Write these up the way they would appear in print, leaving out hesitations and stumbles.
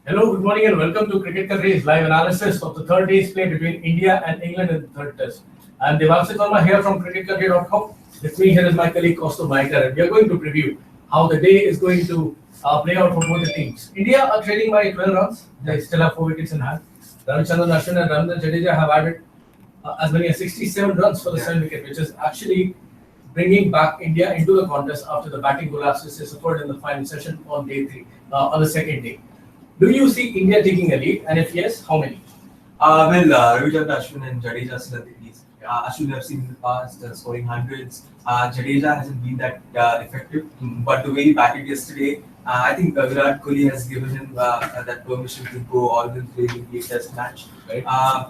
Hello, good morning, and welcome to CricketCountry's live analysis of the third day's play between India and England in the third test. I'm Devanshu Verma here from CricketCountry.com. With me here is my colleague Kosto Maikar, and we are going to preview how the day is going to play out for both the teams. India are trailing by 12 runs. They still have 4 wickets in hand. Ravichandran Ashwin and Ravidra Jadeja have added as many as 67 runs for the 7 wicket, which is actually bringing back India into the contest after the batting collapse they suffered in the final session on day 3, on the second day. Do you see India taking a lead? And if yes, how many? Ravichandran Ashwin and Jadeja still at the crease. Ashwin I've seen in the past scoring hundreds. Jadeja hasn't been that effective, but the way he batted yesterday, I think Virat Kohli has given him that permission to go all in play in the test match. Right.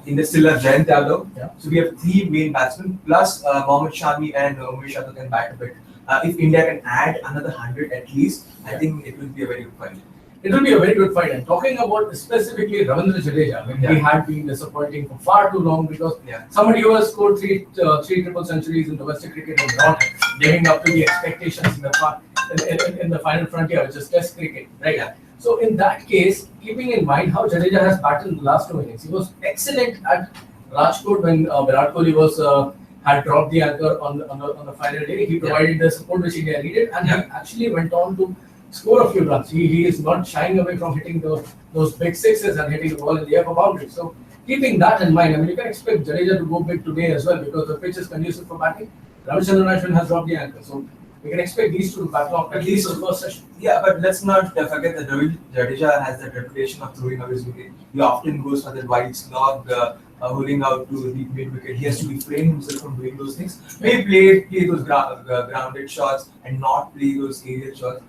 India still have Jayant Yadav. Yeah. So we have 3 main batsmen plus Mohammad Shami and Umesh Yadav can bat a bit. If India can add another 100 at least, I think it will be a very good fight. It will be a very good fight. And talking about specifically Ravindra Jadeja, he had been disappointing for far too long because somebody who has scored three triple centuries in domestic cricket is not living up to the expectations in the final frontier, which is Test cricket, right? Yeah. So in that case, keeping in mind how Jadeja has batted in the last 2 innings, he was excellent at Rajkot when Virat Kohli had dropped the anchor on the final day. He provided the support which India needed, and he actually went on to score a few runs. He is not shying away from hitting those big sixes and hitting the ball in the air for boundaries. So keeping that in mind, I mean, you can expect Jadeja to go big today as well because the pitch is conducive for batting. Ravichandran Ashwin has dropped the anchor, so we can expect these two to battle out at least the first session. Yeah, but let's not forget that Jadeja has that reputation of throwing away his wicket. He often goes for that wide slog, holding out to the mid wicket. He has to refrain himself from doing those things. Maybe play those grounded shots and not play those aerial shots.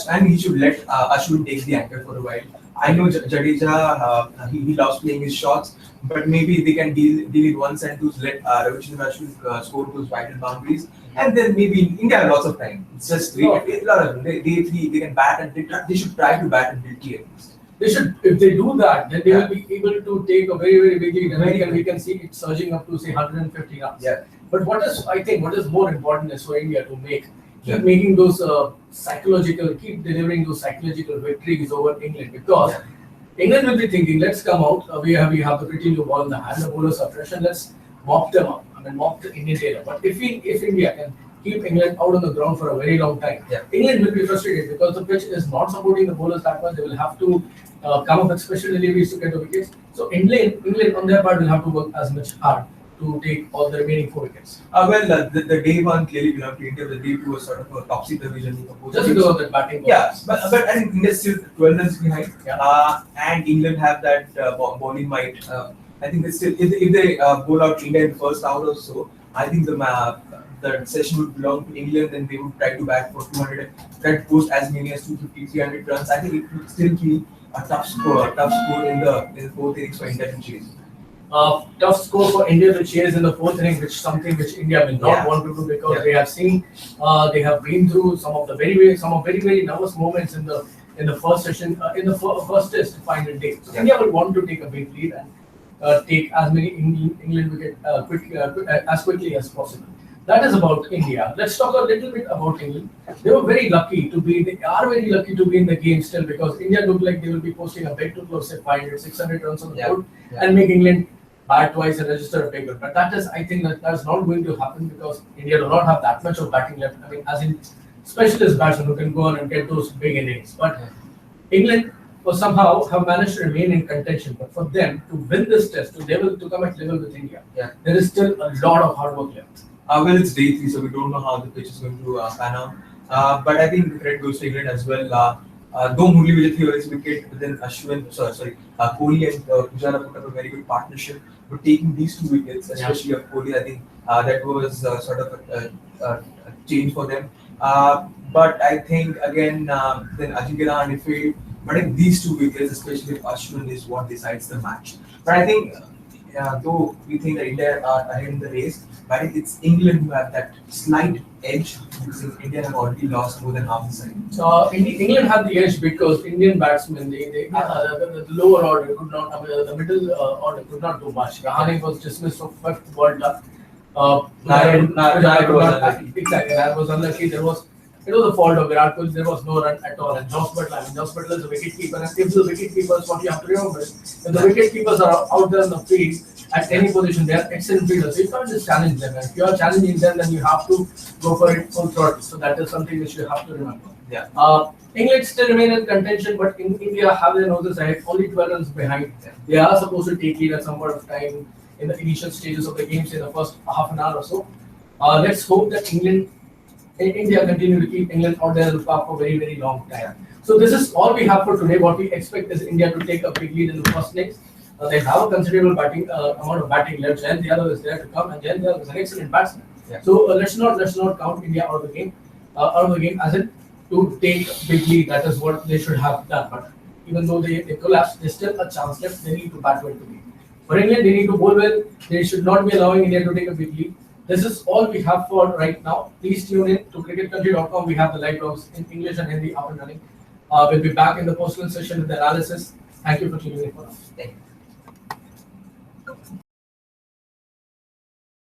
And he should let Ashwin take the anchor for a while. I know Jadeja, he loves playing his shots, but maybe they can deal with 1s and 2s, let Ravichandran Ashwin score those vital boundaries. And then maybe India has lots of time. It's just day 3, they can bat and they should try to bat until tea at least. They should, if they do that, then they will be able to take a very, very big lead. And we can see it surging up to say 150 runs. Yeah. But what is more important is for India to keep making those keep delivering those psychological victories over England, because England will be thinking, let's come out. We have the pretty new ball in the hand. The bowlers are fresh, and let's mop them up. I mean, mop the Indian tailor. But if India can keep England out on the ground for a very long time, England will be frustrated because the pitch is not supporting the bowlers that much. They will have to come up with special deliveries to get the wickets. So England on their part will have to work as much hard to take all the remaining 4 wickets. The day 1 clearly belonged to India. The day 2 was sort of a topsy-turvy journey. Just because of the batting. But I think India still 12 runs behind. And England have that bowling might. I think they still, if they bowl out India in the first hour or so, I think the session would belong to England, and they would try to bat for 200, try to post as many as 250, 300 runs. I think it would still be a tough score in the 4th innings for India to chase. Tough score for India to chase in the 4th inning, which India will not want to do because they have seen, they have been through some of very, very nervous moments in the first session, in the first test final day. So India will want to take a big lead and take as many England wicket as quickly as possible. That is about India. Let's talk a little bit about England. They are very lucky to be in the game still, because India look like they will be posting a big to close, say 500, 600 runs on the board and make England bat twice and register a big one. But I think that's not going to happen because India do not have that much of batting left. I mean, as in specialist batsmen who can go on and get those big innings. But England somehow have managed to remain in contention. But for them to win this test, to come at level with India, there is still a lot of hard work left. It's day 3, so we don't know how the pitch is going to pan out. But I think the credit goes to England as well. Though Murli Vijay threw his wicket, but then Kohli and Pujara put up a very good partnership. But taking these 2 wickets, especially of Kohli, I think that was sort of a change for them. But I think again, then Ajinkya Rahane failed. But I think these 2 wickets, especially of Ashwin, is what decides the match. But I think, though we think that India are ahead in the race, but it's England who have that slight edge because India have already lost more than half the side. England had the edge because Indian batsmen, the lower order could not, the middle order could not do much. Rahane was dismissed from 5th ball duck. Nair was unlucky. There was it was the fault of Virat Kohli. There was no run at all. And Josh Butler is a wicket keeper. And if the wicket keepers, what you have to remember is, if the wicket keepers are out there in the field at any position, they are excellent fielders. So you can't just challenge them. And if you are challenging them, then you have to go for it full throttle. So that is something which you have to remember. Yeah. England still remain in contention, but in India have their noses ahead, only 12 runs behind. They are supposed to take lead at some point of time in the initial stages of the game, say the first half an hour or so. Let's hope that India continue to keep England out there in the park for very, very long time. So this is all we have for today. What we expect is India to take a big lead in the first innings. They have a considerable amount of batting left. Jayan Yadav is there to come, and Jayan Yadav is an excellent batsman. Yeah. So let's not count India out of the game as in to take a big lead. That is what they should have done. But even though they collapse, there's still a chance left. They need to bat well to beat. For England, they need to bowl well. They should not be allowing India to take a big lead. This is all we have for right now. Please tune in to cricketcountry.com. We have the live blogs in English and Hindi up and running. We'll be back in the post-run session with the analysis. Thank you for tuning in for us. Thank you.